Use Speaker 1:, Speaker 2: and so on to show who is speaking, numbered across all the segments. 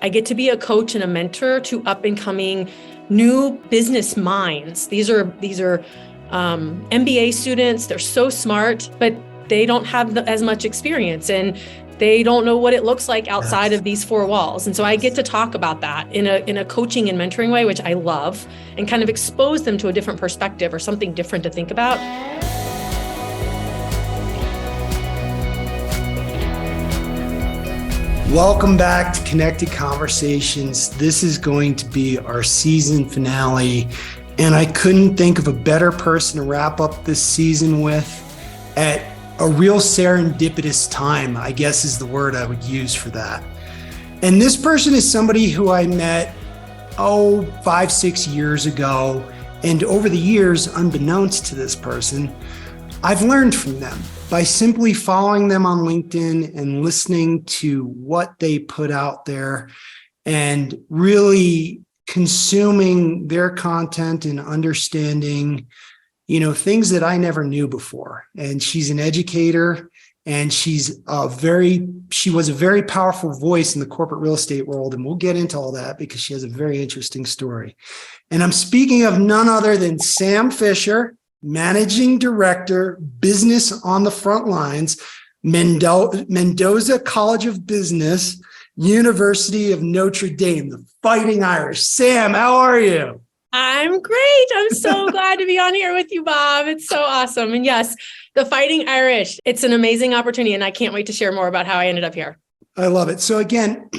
Speaker 1: I get to be a coach and a mentor to up and coming new business minds. These are MBA students. They're so smart, but they don't have as much experience and they don't know what it looks like outside of these four walls. And so I get to talk about that in a coaching and mentoring way, which I love, and kind of expose them to a different perspective or something different to think about.
Speaker 2: Welcome back to Connected Conversations. This is going to be our season finale, and I couldn't think of a better person to wrap up this season with at a real serendipitous time, I guess is the word I would use for that. And this person is somebody who I met, 5-6 years ago. And over the years, unbeknownst to this person, I've learned from them by simply following them on LinkedIn and listening to what they put out there and really consuming their content and understanding, things that I never knew before. And she's an educator, and she was a very powerful voice in the corporate real estate world. And we'll get into all that because she has a very interesting story. And I'm speaking of none other than Sam Fisher, Managing Director, Business on the Frontlines, Mendoza College of Business, University of Notre Dame, the Fighting Irish. Sam, how are you?
Speaker 1: I'm great. I'm so glad to be on here with you, Bob. It's so awesome. And yes, the Fighting Irish, it's an amazing opportunity. And I can't wait to share more about how I ended up here.
Speaker 2: I love it. So again,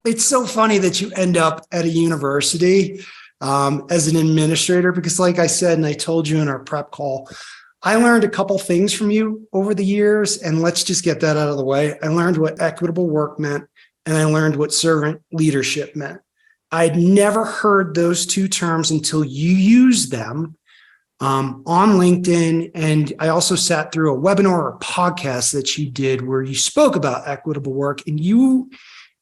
Speaker 2: it's so funny that you end up at a university as an administrator, because like I said, and I told you in our prep call, I learned a couple things from you over the years, and let's just get that out of the way. I learned what equitable work meant, and I learned what servant leadership meant. I'd never heard those two terms until you used them on LinkedIn. And I also sat through a webinar or podcast that you did where you spoke about equitable work. And you,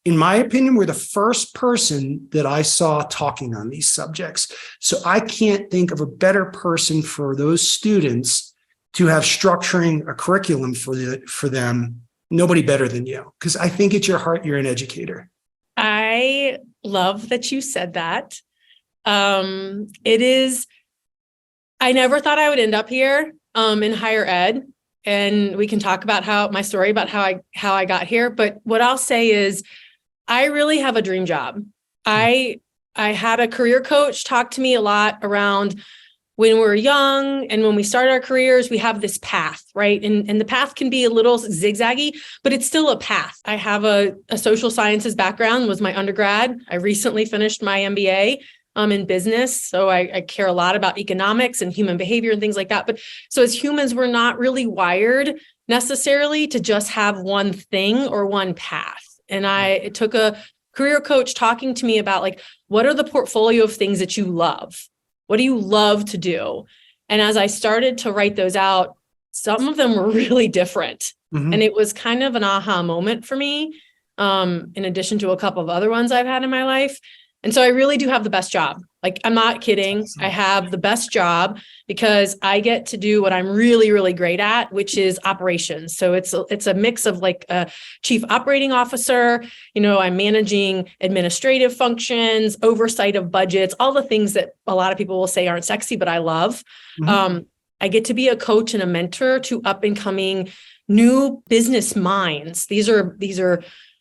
Speaker 2: in my opinion, were the first person that I saw talking on these subjects. So I can't think of a better person for those students to have structuring a curriculum for them. Nobody better than you, because I think at your heart, you're an educator.
Speaker 1: I love that you said that. I never thought I would end up here in higher ed. And we can talk about how I got here. But what I'll say is I really have a dream job. I had a career coach talk to me a lot around when we're young and when we start our careers, we have this path, right? And the path can be a little zigzaggy, but it's still a path. I have a social sciences background, was my undergrad. I recently finished my MBA in business. So I care a lot about economics and human behavior and things like that. But so as humans, we're not really wired necessarily to just have one thing or one path. And it took a career coach talking to me about what are the portfolio of things that you love? What do you love to do? And as I started to write those out, some of them were really different. Mm-hmm. And it was kind of an aha moment for me, in addition to a couple of other ones I've had in my life. And so I really do have the best job. I'm not kidding. Awesome. I have the best job because I get to do what I'm really, really great at, which is operations. So it's a mix of a chief operating officer. I'm managing administrative functions, oversight of budgets, all the things that a lot of people will say aren't sexy, but I love. Mm-hmm. I get to be a coach and a mentor to up and coming new business minds. These are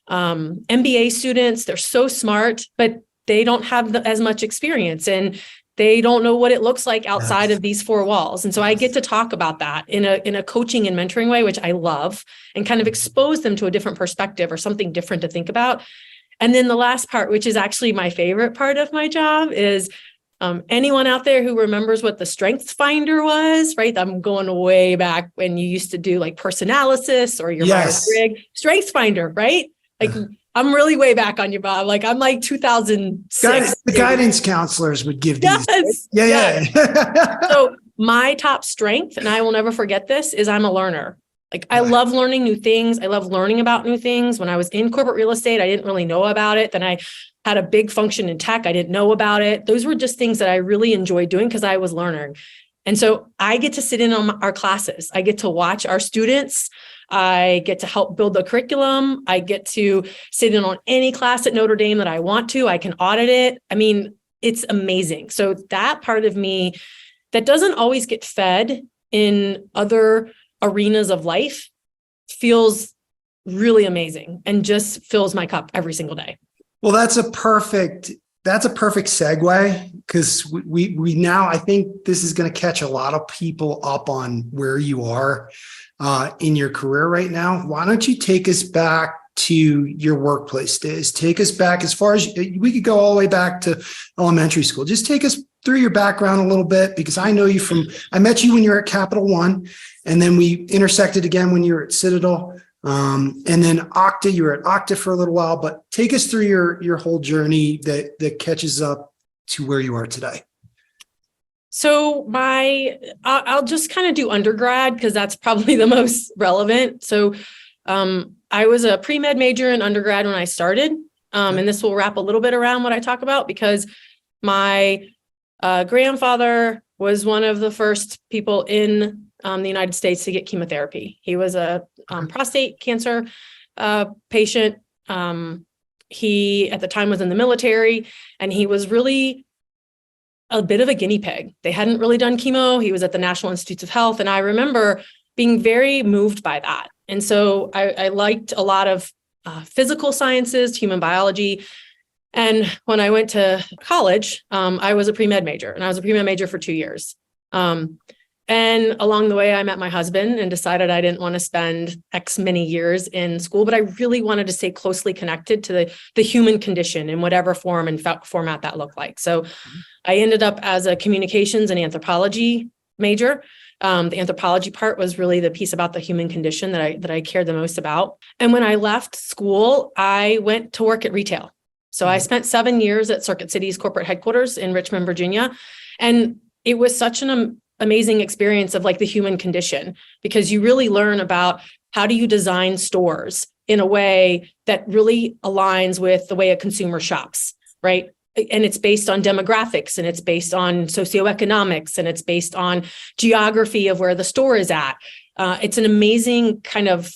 Speaker 1: MBA students. They're so smart, but they don't have as much experience and they don't know what it looks like outside of these four walls. And so I get to talk about that in a coaching and mentoring way, which I love, and kind of expose them to a different perspective or something different to think about. And then the last part, which is actually my favorite part of my job, is anyone out there who remembers what the Strengths Finder was, right? I'm going way back when you used to do Personalysis or your Myers-Briggs. Strengths Finder, right? I'm really way back on you, Bob. I'm 2006.
Speaker 2: The guidance counselors would give these.
Speaker 1: Yes.
Speaker 2: Yeah.
Speaker 1: So my top strength, and I will never forget this, is I'm a learner. I love learning new things. I love learning about new things. When I was in corporate real estate, I didn't really know about it. Then I had a big function in tech. I didn't know about it. Those were just things that I really enjoyed doing because I was learning. And so I get to sit in on our classes. I get to watch our students I get to help build the curriculum. I get to sit in on any class at Notre Dame that I want to. I can audit it. I mean, it's amazing. So that part of me that doesn't always get fed in other arenas of life feels really amazing and just fills my cup every single day.
Speaker 2: Well, that's a perfect segue, because we now, I think this is going to catch a lot of people up on where you are in your career right now. Why don't you take us back to your workplace days? Take us back as far as we could go all the way back to elementary school. Just take us through your background a little bit, because I know you I met you when you were at Capital One, and then we intersected again when you were at Citadel. And then Okta, you were at Okta for a little while, but take us through your whole journey that catches up to where you are today.
Speaker 1: So I'll just kind of do undergrad because that's probably the most relevant. So I was a pre-med major in undergrad when I started. And this will wrap a little bit around what I talk about, because my grandfather was one of the first people in the United States to get chemotherapy. He was a prostate cancer patient. He, at the time, was in the military, and he was really a bit of a guinea pig. They hadn't really done chemo. He was at the National Institutes of Health. And I remember being very moved by that. And so I liked a lot of physical sciences, human biology. And when I went to college, I was a pre-med major, and I was a pre-med major for 2 years. And along the way, I met my husband and decided I didn't want to spend X many years in school, but I really wanted to stay closely connected to the human condition in whatever form and format that looked like. So I ended up as a communications and anthropology major. The anthropology part was really the piece about the human condition that I cared the most about. And when I left school, I went to work at retail. So I spent 7 years at Circuit City's corporate headquarters in Richmond, Virginia. And it was such an amazing experience of like the human condition, because you really learn about how do you design stores in a way that really aligns with the way a consumer shops, right? And it's based on demographics, and it's based on socioeconomics, and it's based on geography of where the store is at. It's an amazing kind of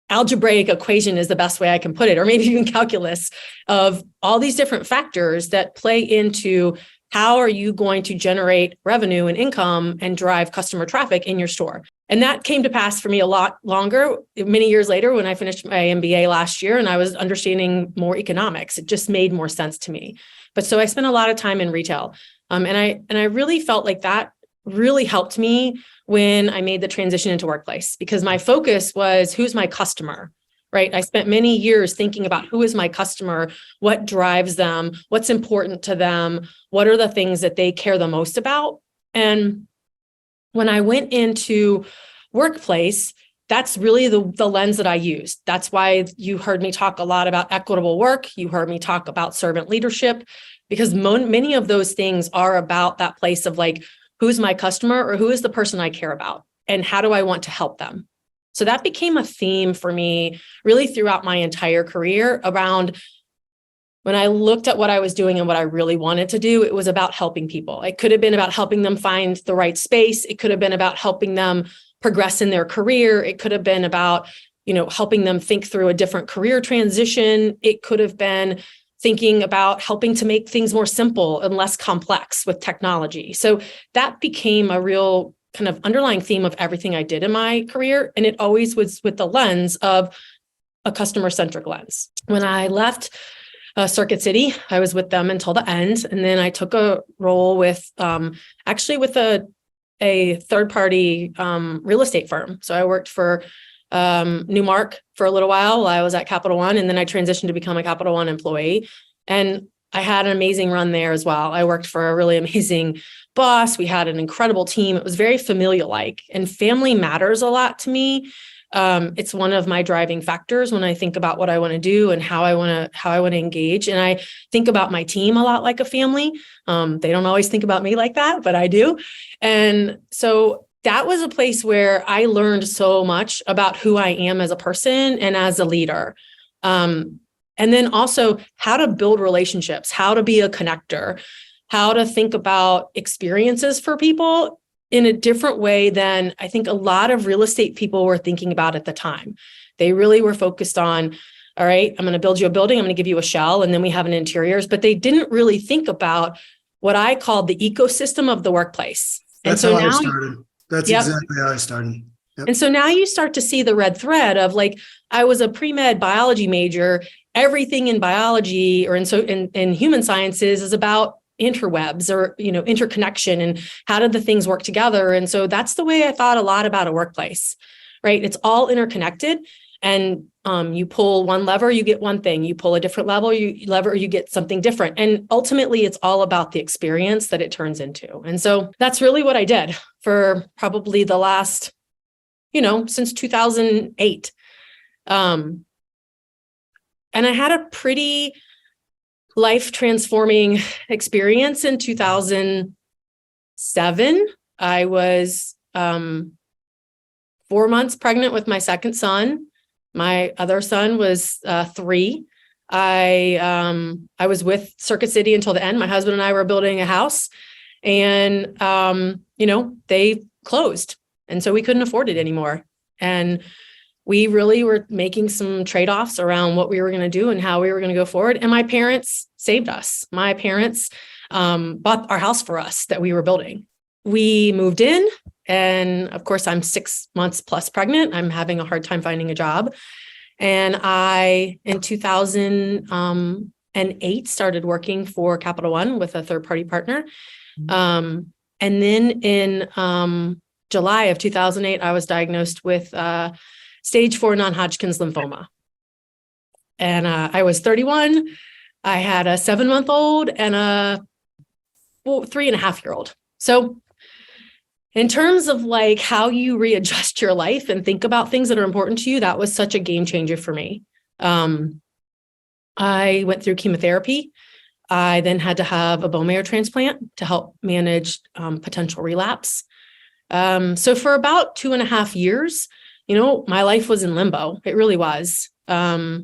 Speaker 1: algebraic equation is the best way I can put it, or maybe even calculus, of all these different factors that play into how are you going to generate revenue and income and drive customer traffic in your store. And that came to pass for me a lot longer, many years later, when I finished my MBA last year and I was understanding more economics. It just made more sense to me. But so I spent a lot of time in retail. And I really felt like that really helped me when I made the transition into workplace, because my focus was, who's my customer? Right. I spent many years thinking about who is my customer, what drives them, what's important to them, what are the things that they care the most about. And when I went into workplace, that's really the lens that I used. That's why you heard me talk a lot about equitable work. You heard me talk about servant leadership, because many of those things are about that place of like, who's my customer, or who is the person I care about, and how do I want to help them? So that became a theme for me really throughout my entire career. Around when I looked at what I was doing and what I really wanted to do, it was about helping people. It could have been about helping them find the right space. It could have been about helping them progress in their career. It could have been about, helping them think through a different career transition. It could have been thinking about helping to make things more simple and less complex with technology. So that became a real kind of underlying theme of everything I did in my career. And it always was with the lens of a customer-centric lens. When I left Circuit City, I was with them until the end. And then I took a role with a third-party real estate firm. So I worked for Newmark for a little while I was at Capital One, and then I transitioned to become a Capital One employee. And I had an amazing run there as well. I worked for a really amazing boss. We had an incredible team. It was very familial-like, and family matters a lot to me. It's one of my driving factors when I think about what I want to do and how I want to engage. And I think about my team a lot like a family. They don't always think about me like that, but I do. And so that was a place where I learned so much about who I am as a person and as a leader. And then also how to build relationships, how to be a connector, how to think about experiences for people in a different way than I think a lot of real estate people were thinking about at the time. They really were focused on, all right, I'm going to build you a building, I'm going to give you a shell, and then we have an interiors, but they didn't really think about what I called the ecosystem of the workplace.
Speaker 2: That's how I started. That's exactly how I started. Yep.
Speaker 1: And so now you start to see the red thread of like, I was a pre-med biology major. Everything in biology or in human sciences is about interwebs or, interconnection and how did the things work together. And so that's the way I thought a lot about a workplace, right? It's all interconnected. And you pull one lever, you get one thing. You pull a different lever, you get something different. And ultimately, it's all about the experience that it turns into. And so that's really what I did for probably the last, since 2008. And I had a pretty life-transforming experience in 2007. I was 4 months pregnant with my second son. My other son was 3. I was with Circuit City until the end. My husband and I were building a house, and they closed, and so we couldn't afford it anymore. And we really were making some trade-offs around what we were going to do and how we were going to go forward. And my parents saved us. My parents bought our house for us that we were building. We moved in. And of course, I'm 6 months plus pregnant. I'm having a hard time finding a job. And I, in 2008, started working for Capital One with a third-party partner. And then in July of 2008, I was diagnosed with stage 4 non-Hodgkin's lymphoma. And I was 31. I had a 7-month-old and a 3.5-year-old. So in terms of like how you readjust your life and think about things that are important to you, that was such a game changer for me. I went through chemotherapy. I then had to have a bone marrow transplant to help manage potential relapse. So for about 2.5 years, my life was in limbo. It really was. I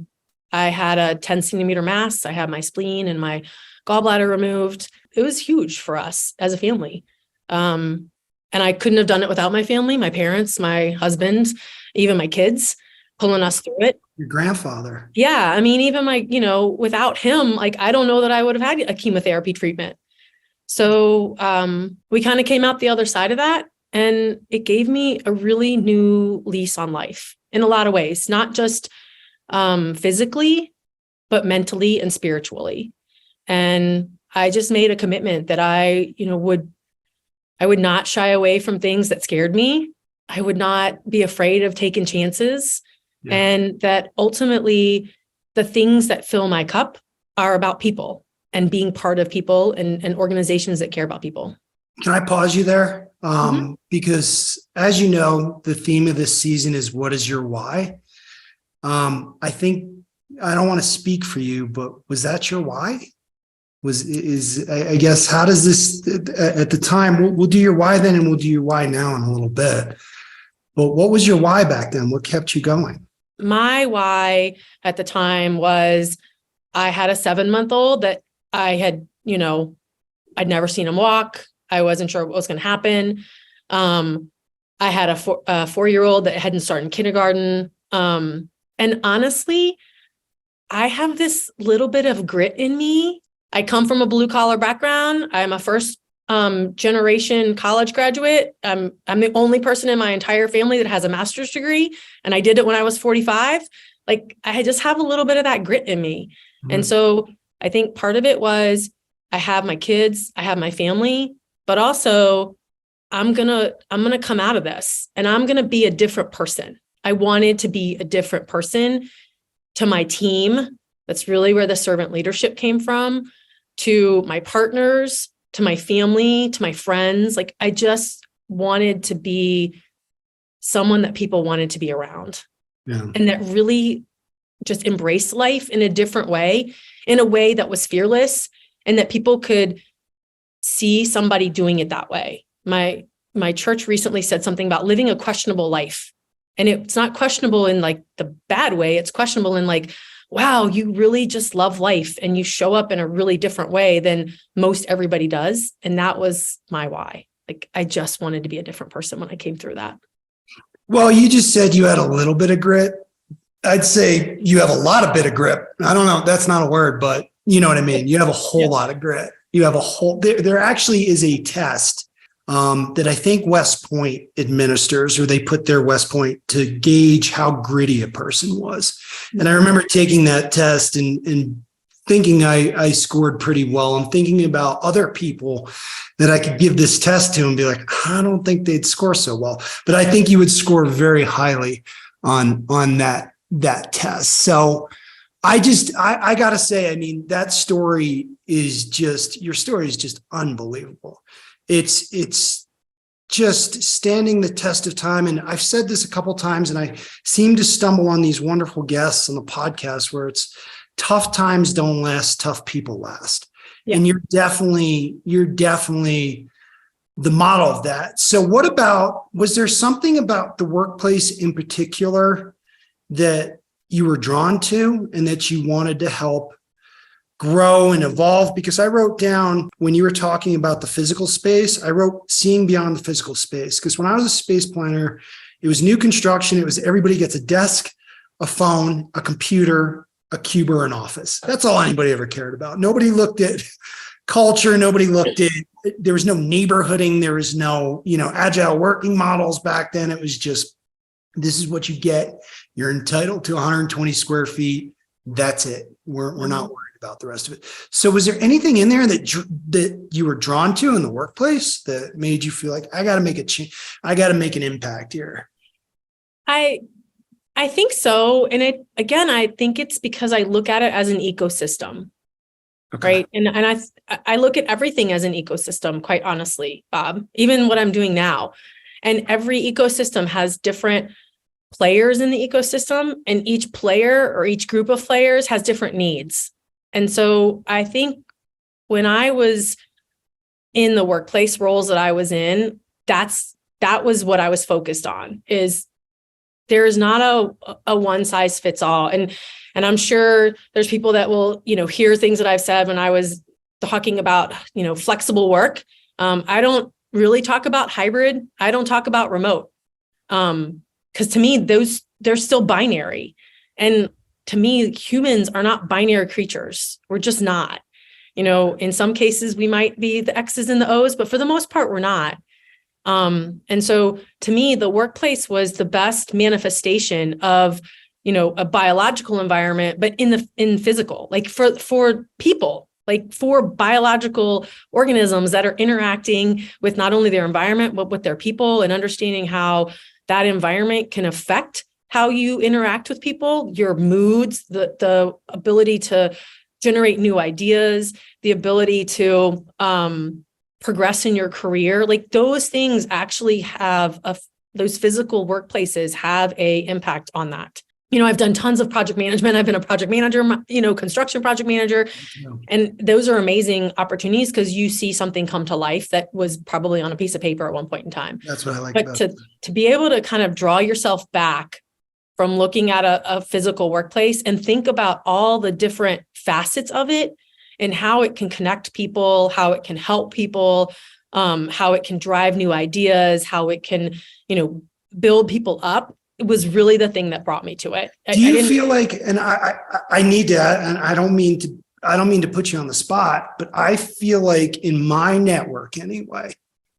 Speaker 1: had a 10-centimeter mass. I had my spleen and my gallbladder removed. It was huge for us as a family. And I couldn't have done it without my family, my parents, my husband, even my kids pulling us through it.
Speaker 2: Your grandfather.
Speaker 1: Yeah. I mean, even without him, like, I don't know that I would have had a chemotherapy treatment. So we kind of came out the other side of that. And it gave me a really new lease on life in a lot of ways, not just physically, but mentally and spiritually. And I just made a commitment that I would not shy away from things that scared me. I would not be afraid of taking chances. Yeah. And that ultimately the things that fill my cup are about people and being part of people and organizations that care about people.
Speaker 2: Can I pause you there? Because as you know, the theme of this season is what is your why? I think, I don't want to speak for you, but was that your why? I guess, how does this, at the time, we'll do your why then and we'll do your why now in a little bit. But what was your why back then? What kept you going?
Speaker 1: My why at the time was I had a 7-month-old that I had, I'd never seen him walk. I wasn't sure what was going to happen. I had a 4-year-old that hadn't started kindergarten. And honestly, I have this little bit of grit in me. I come from a blue collar background. I'm a first generation college graduate. I'm the only person in my entire family that has a master's degree. And I did it when I was 45. Like, I just have a little bit of that grit in me. Mm-hmm. And so I think part of it was I have my kids, I have my family, but also I'm going to come out of this and I'm going to be a different person. I wanted to be a different person to my team. That's really where the servant leadership came from, to my partners, to my family, to my friends. Like, I just wanted to be someone that people wanted to be around. Yeah. And that really just embraced life in a different way, in a way that was fearless and that people could see somebody doing it that way. My church recently said something about living a questionable life. And it's not questionable in like the bad way. It's questionable in like, wow, you really just love life and you show up in a really different way than most everybody does. And that was my why. Like, I just wanted to be a different person when I came through that.
Speaker 2: Well, you just said you had a little bit of grit. I'd say you have a lot of bit of grip. I don't know. That's not a word, but you know what I mean? You have a whole lot of grit. You have a whole, there actually is a test that I think West Point administers, or they put their West Point to gauge how gritty a person was. And I remember taking that test and thinking I scored pretty well. I'm thinking about other people that I could give this test to and be like, I don't think they'd score so well, but I think you would score very highly on that test. So I got to say, I mean, that story is just, your story is just unbelievable. It's just standing the test of time. And I've said this a couple of times, and I seem to stumble on these wonderful guests on the podcast where it's tough times don't last, tough people last. Yeah. And you're definitely the model of that. So was there something about the workplace in particular that you were drawn to and that you wanted to help grow and evolve? Because I wrote down, when you were talking about the physical space, I wrote seeing beyond the physical space. Because when I was a space planner, it was new construction. It was everybody gets a desk, a phone, a computer, a cube, or an office. That's all anybody ever cared about. Nobody looked at culture. Nobody looked at, there was no neighborhooding. There was no, agile working models back then. It was just, this is what you get. You're entitled to 120 square feet. That's it. We're not worried about the rest of it. So was there anything in there that you were drawn to in the workplace that made you feel like, I got to make a change? I got to make an impact here?
Speaker 1: I think so. And I think it's because I look at it as an ecosystem. Okay. Right. And I look at everything as an ecosystem, quite honestly, Bob, even what I'm doing now. And every ecosystem has different players in the ecosystem, and each player or each group of players has different needs. And so I think when I was in the workplace roles that I was in, that was what I was focused on, is there is not a one size fits all. And I'm sure there's people that will, hear things that I've said when I was talking about, flexible work. I don't really talk about hybrid. I don't talk about remote. Because to me, they're still binary. And to me, humans are not binary creatures. We're just not. In some cases, we might be the X's and the O's, but for the most part, we're not. And so to me, the workplace was the best manifestation of, a biological environment, but in physical, like for people, like for biological organisms that are interacting with not only their environment, but with their people, and understanding how that environment can affect how you interact with people, your moods, the ability to generate new ideas, the ability to progress in your career. Like those things actually have those physical workplaces have a impact on that. I've done tons of project management. I've been a project manager, construction project manager. And those are amazing opportunities because you see something come to life that was probably on a piece of paper at one point in time.
Speaker 2: That's what I like.
Speaker 1: But to be able to kind of draw yourself back from looking at a physical workplace and think about all the different facets of it and how it can connect people, how it can help people, how it can drive new ideas, how it can, build people up. It was really the thing that brought me to it.
Speaker 2: Do you feel like, and I need to, and I don't mean to put you on the spot, but I feel like in my network anyway,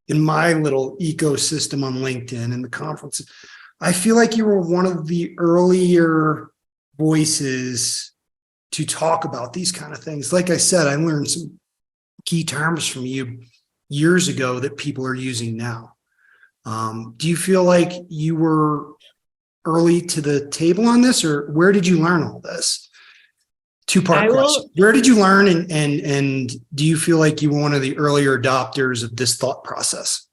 Speaker 2: in my little ecosystem on LinkedIn and the conferences, I feel like you were one of the earlier voices to talk about these kind of things. Like I said, I learned some key terms from you years ago that people are using now. Do you feel like you were early to the table on this, or where did you learn all this? Two-part question. Where did you learn, and do you feel like you were one of the earlier adopters of this thought process?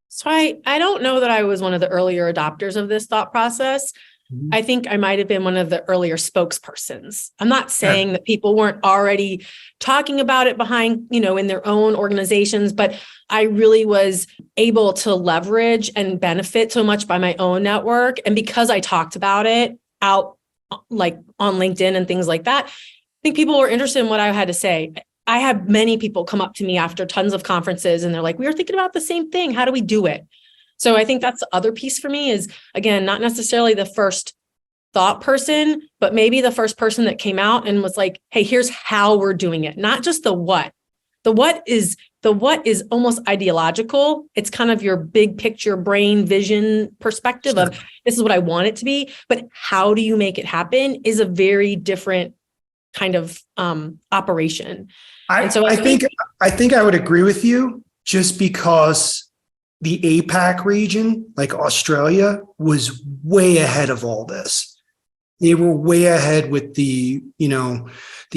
Speaker 1: So I don't know that I was one of the earlier adopters of this thought process. Mm-hmm. I think I might have been one of the earlier spokespersons. I'm not saying that people weren't already talking about it behind, in their own organizations, but I really was able to leverage and benefit so much by my own network. And because I talked about it out like on LinkedIn and things like that, I think people were interested in what I had to say. I have many people come up to me after tons of conferences and they're like, we were thinking about the same thing. How do we do it? So I think that's the other piece for me is, again, not necessarily the first thought person, but maybe the first person that came out and was like, hey, here's how we're doing it. Not just the what. The what is almost ideological. It's kind of your big picture brain vision perspective of this is what I want it to be. But how do you make it happen is a very different kind of operation.
Speaker 2: I think I would agree with you just because the APAC region, like Australia, was way ahead of all this. They were way ahead with the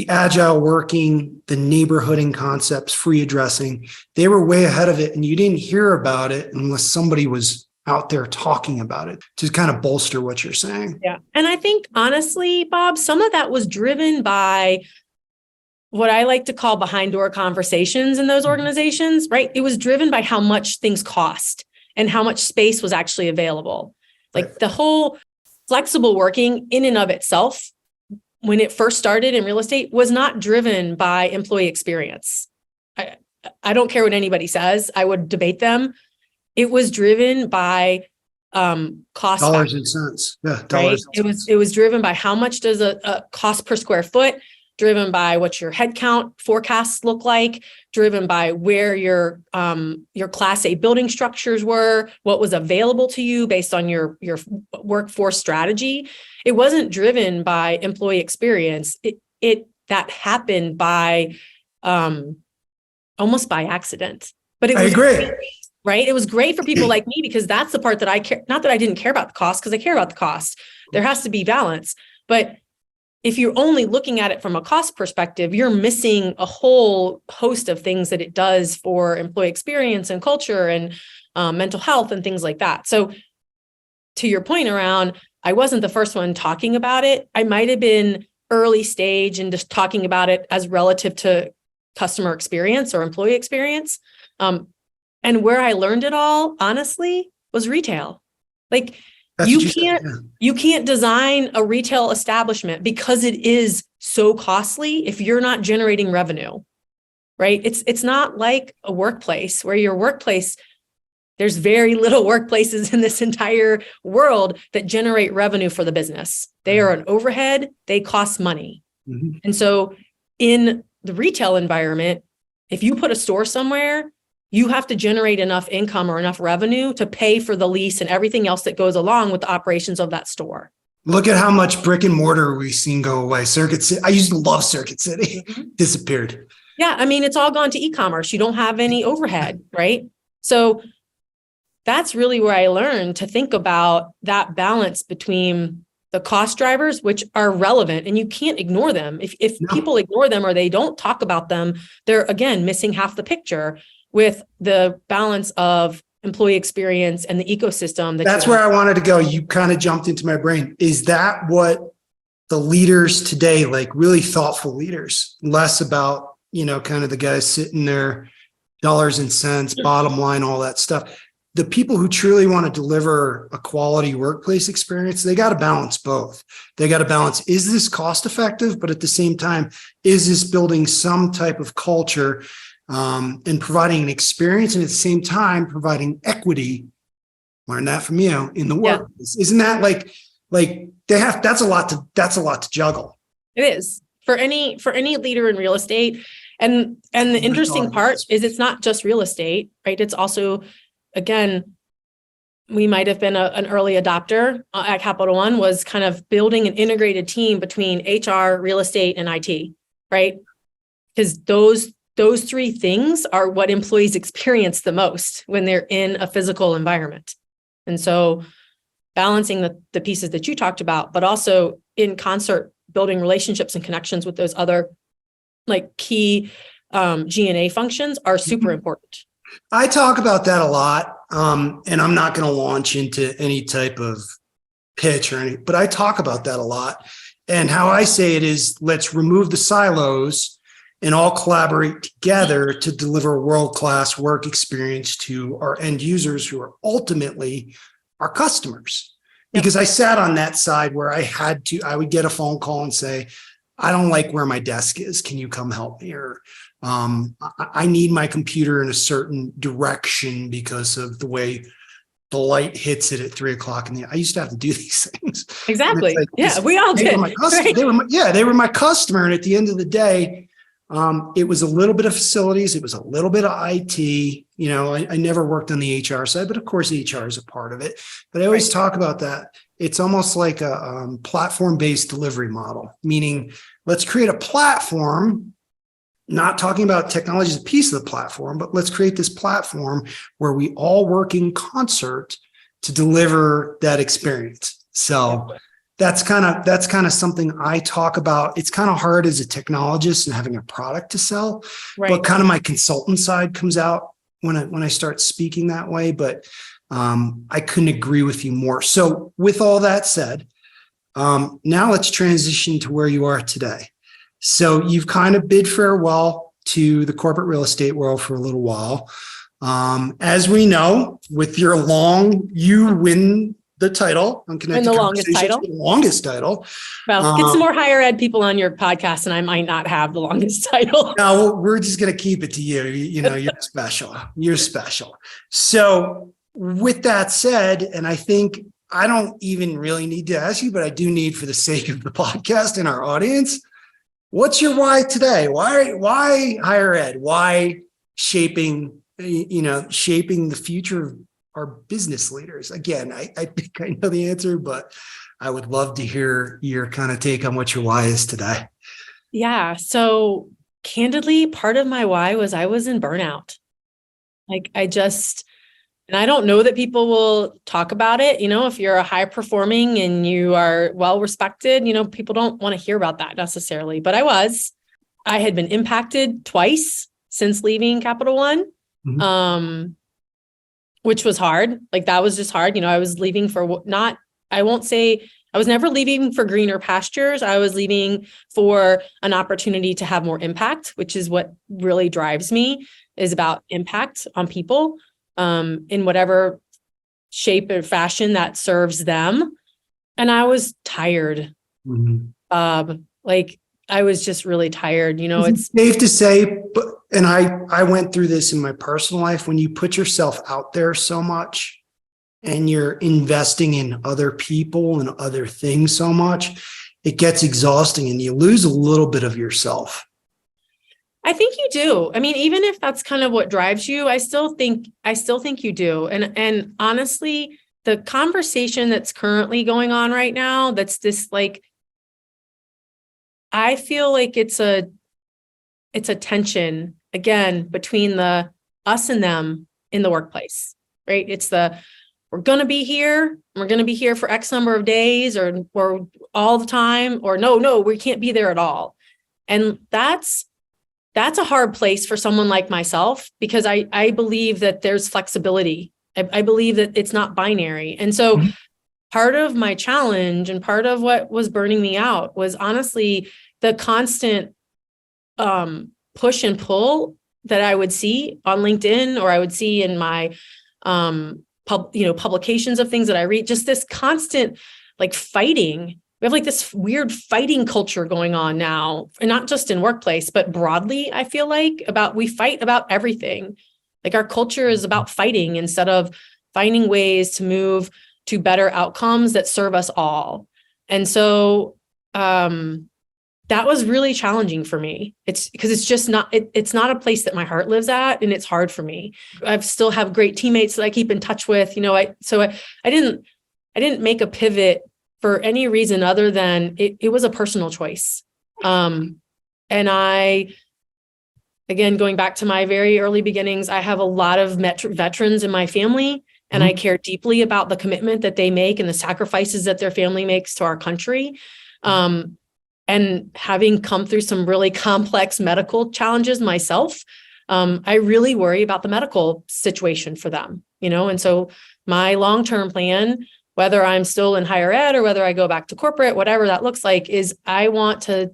Speaker 2: agile working, the neighborhooding concepts, free addressing. They were way ahead of it. And you didn't hear about it unless somebody was out there talking about it to kind of bolster what you're saying.
Speaker 1: Yeah. And I think, honestly, Bob, some of that was driven by what I like to call behind door conversations in those organizations, right? It was driven by how much things cost and how much space was actually available. Like the whole flexible working in and of itself, when it first started in real estate, was not driven by employee experience. I don't care what anybody says. I would debate them. It was driven by cost
Speaker 2: dollars and cents. Yeah,
Speaker 1: right. It was driven by how much does a cost per square foot, driven by what your headcount forecasts look like, driven by where your Class A building structures were, what was available to you based on your workforce strategy. It wasn't driven by employee experience. That happened by almost by accident. But I agree. Great, right? It was great for people like me because that's the part that I care. Not that I didn't care about the cost, because I care about the cost. There has to be balance, but if you're only looking at it from a cost perspective, you're missing a whole host of things that it does for employee experience and culture and mental health and things like that. So to your point around, I wasn't the first one talking about it. I might have been early stage and just talking about it as relative to customer experience or employee experience. And where I learned it all, honestly, was retail. Like, you can't design a retail establishment because it is so costly if you're not generating revenue, right? It's not like a workplace where your workplace, there's very little workplaces in this entire world that generate revenue for the business. They are an overhead, they cost money. Mm-hmm. And so in the retail environment, if you put a store somewhere, you have to generate enough income or enough revenue to pay for the lease and everything else that goes along with the operations of that store.
Speaker 2: Look at how much brick and mortar we've seen go away. Circuit City. I used to love Circuit City. Disappeared.
Speaker 1: Yeah. I mean, it's all gone to e-commerce. You don't have any overhead, right? So that's really where I learned to think about that balance between the cost drivers, which are relevant and you can't ignore them. If people ignore them or they don't talk about them, they're, again, missing half the picture with the balance of employee experience and the ecosystem.
Speaker 2: That's where I wanted to go. You kind of jumped into my brain. Is that what the leaders today, like really thoughtful leaders, less about, kind of the guys sitting there, dollars and cents, bottom line, all that stuff. The people who truly want to deliver a quality workplace experience, they got to balance both. They got to balance, is this cost effective? But at the same time, is this building some type of culture and providing an experience, and at the same time providing equity? Learn that from you in the work. Yeah. Isn't that like they have? That's a lot to juggle.
Speaker 1: It is for any leader in real estate, and the interesting part is it's not just real estate, right? It's also, again, we might have been an early adopter at Capital One, was kind of building an integrated team between HR, real estate, and IT, right? Because those three things are what employees experience the most when they're in a physical environment. And so balancing the pieces that you talked about, but also in concert, building relationships and connections with those other like key G&A functions are super important.
Speaker 2: I talk about that a lot. And I'm not going to launch into any type of pitch or anything, but I talk about that a lot. And how I say it is, let's remove the silos and all collaborate together to deliver a world-class work experience to our end users who are ultimately our customers. Because I sat on that side where I would get a phone call and say, I don't like where my desk is. Can you come help me? Or I need my computer in a certain direction because of the way the light hits it at 3:00 in the. I used to have to do these things.
Speaker 1: Exactly.
Speaker 2: Like,
Speaker 1: Yeah, we all did.
Speaker 2: Right? They were my customer, and at the end of the day, it was a little bit of facilities. It was a little bit of IT. You know, I never worked on the HR side, but of course, HR is a part of it. But I always talk about that. It's almost like a platform-based delivery model, meaning let's create a platform, not talking about technology as a piece of the platform, but let's create this platform where we all work in concert to deliver that experience. So that's kind of something I talk about. It's kind of hard as a technologist and having a product to sell, but kind of my consultant side comes out when I start speaking that way. But I couldn't agree with you more. So with all that said, now let's transition to where you are today. So you've kind of bid farewell to the corporate real estate world for a little while. As we know, with your you win the title on Connected Conversations, the longest title.
Speaker 1: Well, get some more higher ed people on your podcast, and I might not have the longest title.
Speaker 2: No, we're just going to keep it to you. You know, you're special. You're special. So with that said, and I think I don't even really need to ask you, but I do need for the sake of the podcast and our audience, what's your why today? Why higher ed? Why shaping the future of our business leaders? Again, I think I know the answer, but I would love to hear your kind of take on what your why is today.
Speaker 1: Yeah. So candidly, part of my why was I was in burnout. And I don't know that people will talk about it. You know, if you're a high performing and you are well respected, you know, people don't want to hear about that necessarily. But I had been impacted twice since leaving Capital One, which was hard. Like that was just hard. You know, I was leaving I was never leaving for greener pastures. I was leaving for an opportunity to have more impact, which is what really drives me, is about impact on people. In whatever shape or fashion that serves them. And I was tired. I was just really tired. You know, it's
Speaker 2: safe to say, and I went through this in my personal life, when you put yourself out there so much and you're investing in other people and other things so much, it gets exhausting and you lose a little bit of yourself.
Speaker 1: I think you do. I mean, even if that's kind of what drives you, I still think you do. And honestly, the conversation that's currently going on right now, that's this I feel like it's a tension again between the us and them in the workplace, right? It's we're going to be here. We're going to be here for X number of days or all the time, or no, we can't be there at all. And that's a hard place for someone like myself, because I believe that there's flexibility. I believe that it's not binary. And so part of my challenge and part of what was burning me out was honestly the constant push and pull that I would see on LinkedIn, or I would see in my publications of things that I read, just this constant fighting. We have this weird fighting culture going on now, and not just in workplace, but broadly, I feel we fight about everything. Our culture is about fighting instead of finding ways to move to better outcomes that serve us all. And so that was really challenging for me. It's because it's just not, it's not a place that my heart lives at, and it's hard for me. I still have great teammates that I keep in touch with, I didn't make a pivot for any reason other than it was a personal choice. And again, going back to my very early beginnings, I have a lot of veterans in my family, and I care deeply about the commitment that they make and the sacrifices that their family makes to our country. And having come through some really complex medical challenges myself, I really worry about the medical situation for them, and so my long-term plan, whether I'm still in higher ed or whether I go back to corporate, whatever that looks like, is I want to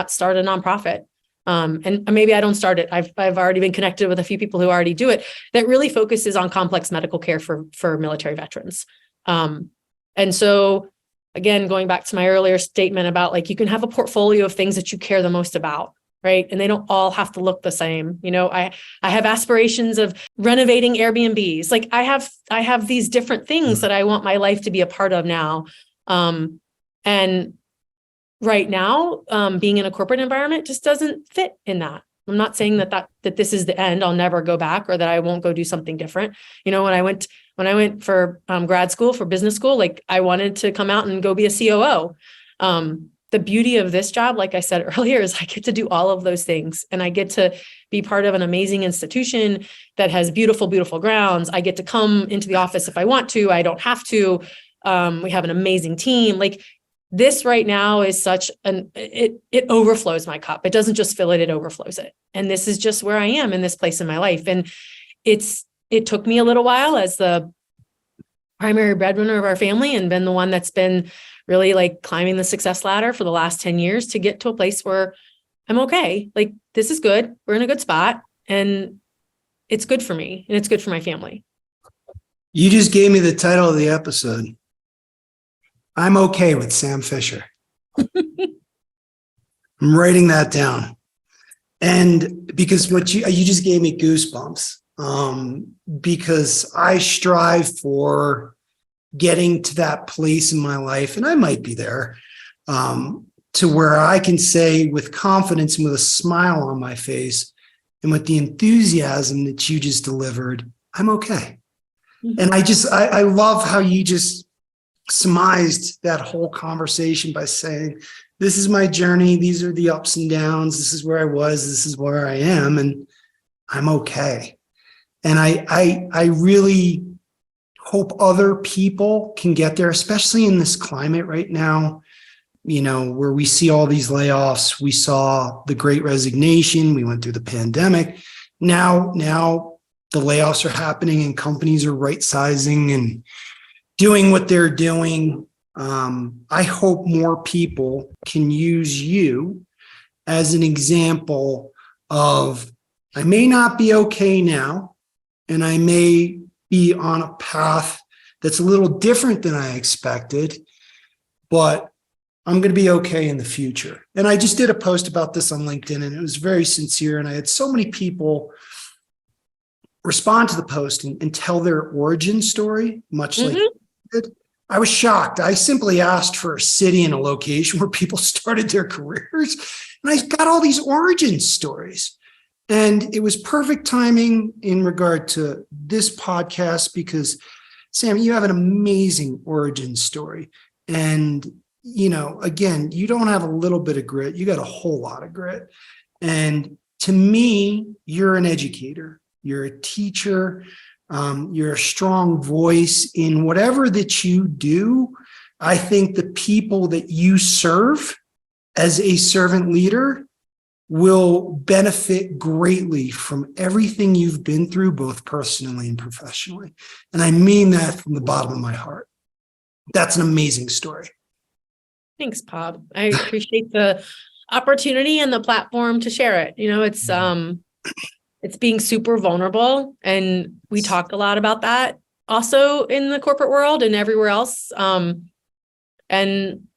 Speaker 1: start a nonprofit. And maybe I don't start it. I've already been connected with a few people who already do it, that really focuses on complex medical care for military veterans. And so again, going back to my earlier statement about like, you can have a portfolio of things that you care the most about, right? And they don't all have to look the same. I have aspirations of renovating Airbnbs. Like I have these different things that I want my life to be a part of now. And right now, being in a corporate environment just doesn't fit in that. I'm not saying that this is the end. I'll never go back, or that I won't go do something different. When I went for grad school, for business school, like I wanted to come out and go be a COO. The beauty of this job, like I said earlier, is I get to do all of those things, and I get to be part of an amazing institution that has beautiful, beautiful grounds. I get to come into the office if I want to. I don't have to. We have an amazing team. Like this right now is it overflows my cup. It doesn't just fill it, it overflows it. And this is just where I am in this place in my life. And it took me a little while as the primary breadwinner of our family, and been the one that's been really like climbing the success ladder for the last 10 years to get to a place where I'm okay. Like this is good. We're in a good spot, and it's good for me, and it's good for my family.
Speaker 2: You just gave me the title of the episode. I'm okay with Sam Fisher. I'm writing that down. And because what you just gave me goosebumps, because I strive for getting to that place in my life, and I might be there, to where I can say with confidence and with a smile on my face and with the enthusiasm that you just delivered, I'm okay. Mm-hmm. And I love how you just surmised that whole conversation by saying, this is my journey. These are the ups and downs. This is where I was. This is where I am. And I'm okay. And I really hope other people can get there, especially in this climate right now, where we see all these layoffs. We saw the Great Resignation. We went through the pandemic. Now the layoffs are happening, and companies are right-sizing and doing what they're doing. I hope more people can use you as an example of, I may not be okay now, and I may be on a path that's a little different than I expected, but I'm going to be okay in the future. And I just did a post about this on LinkedIn, and it was very sincere. And I had so many people respond to the post and tell their origin story, much like you did. I was shocked. I simply asked for a city and a location where people started their careers, and I got all these origin stories. And it was perfect timing in regard to this podcast, because Sam, you have an amazing origin story. And, again, you don't have a little bit of grit. You got a whole lot of grit. And to me, you're an educator. You're a teacher. You're a strong voice in whatever that you do. I think the people that you serve as a servant leader will benefit greatly from everything you've been through, both personally and professionally. And I mean that from the bottom of my heart. That's an amazing story.
Speaker 1: Thanks, Bob. I appreciate the opportunity and the platform to share it. It's being super vulnerable, and we talk a lot about that also in the corporate world and everywhere else. And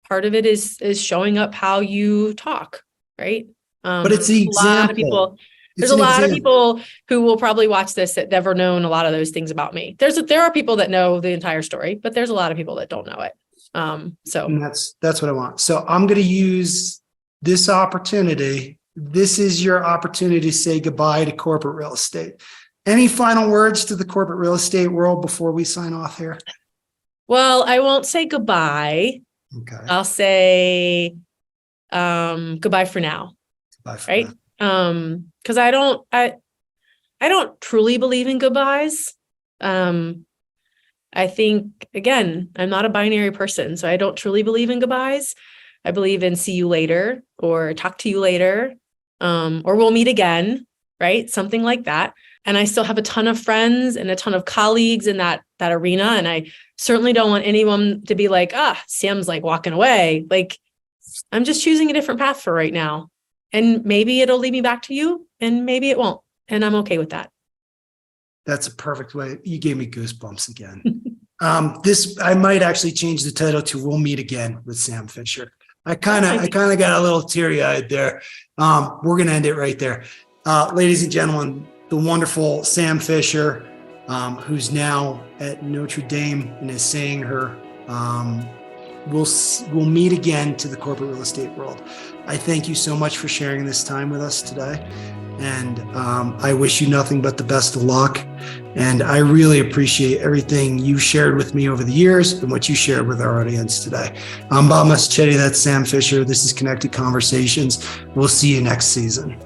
Speaker 1: part of it is showing up how you talk, right?
Speaker 2: But it's the example.
Speaker 1: There's a lot of people who will probably watch this that never known a lot of those things about me. There are people that know the entire story, but there's a lot of people that don't know it. And
Speaker 2: that's what I want. So I'm going to use this opportunity. This is your opportunity to say goodbye to corporate real estate. Any final words to the corporate real estate world before we sign off here?
Speaker 1: Well, I won't say goodbye.
Speaker 2: Okay.
Speaker 1: I'll say goodbye for now.
Speaker 2: Goodbye for
Speaker 1: right?
Speaker 2: now.
Speaker 1: Because I don't truly believe in goodbyes. I think, again, I'm not a binary person, so I don't truly believe in goodbyes. I believe in see you later, or talk to you later, or we'll meet again, right? Something like that. And I still have a ton of friends and a ton of colleagues in that arena. And I certainly don't want anyone to be like, Sam's like walking away. Like, I'm just choosing a different path for right now. And maybe it'll lead me back to you, and maybe it won't. And I'm okay with that.
Speaker 2: That's a perfect way. You gave me goosebumps again. I might actually change the title to "We'll Meet Again with Sam Fisher." I kind of got a little teary-eyed there. We're going to end it right there. Ladies and gentlemen, the wonderful Sam Fisher, who's now at Notre Dame and is saying her, we'll meet again to the corporate real estate world. I thank you so much for sharing this time with us today. And I wish you nothing but the best of luck. And I really appreciate everything you shared with me over the years and what you shared with our audience today. I'm Bob Massachetti. That's Sam Fisher. This is Connected Conversations. We'll see you next season.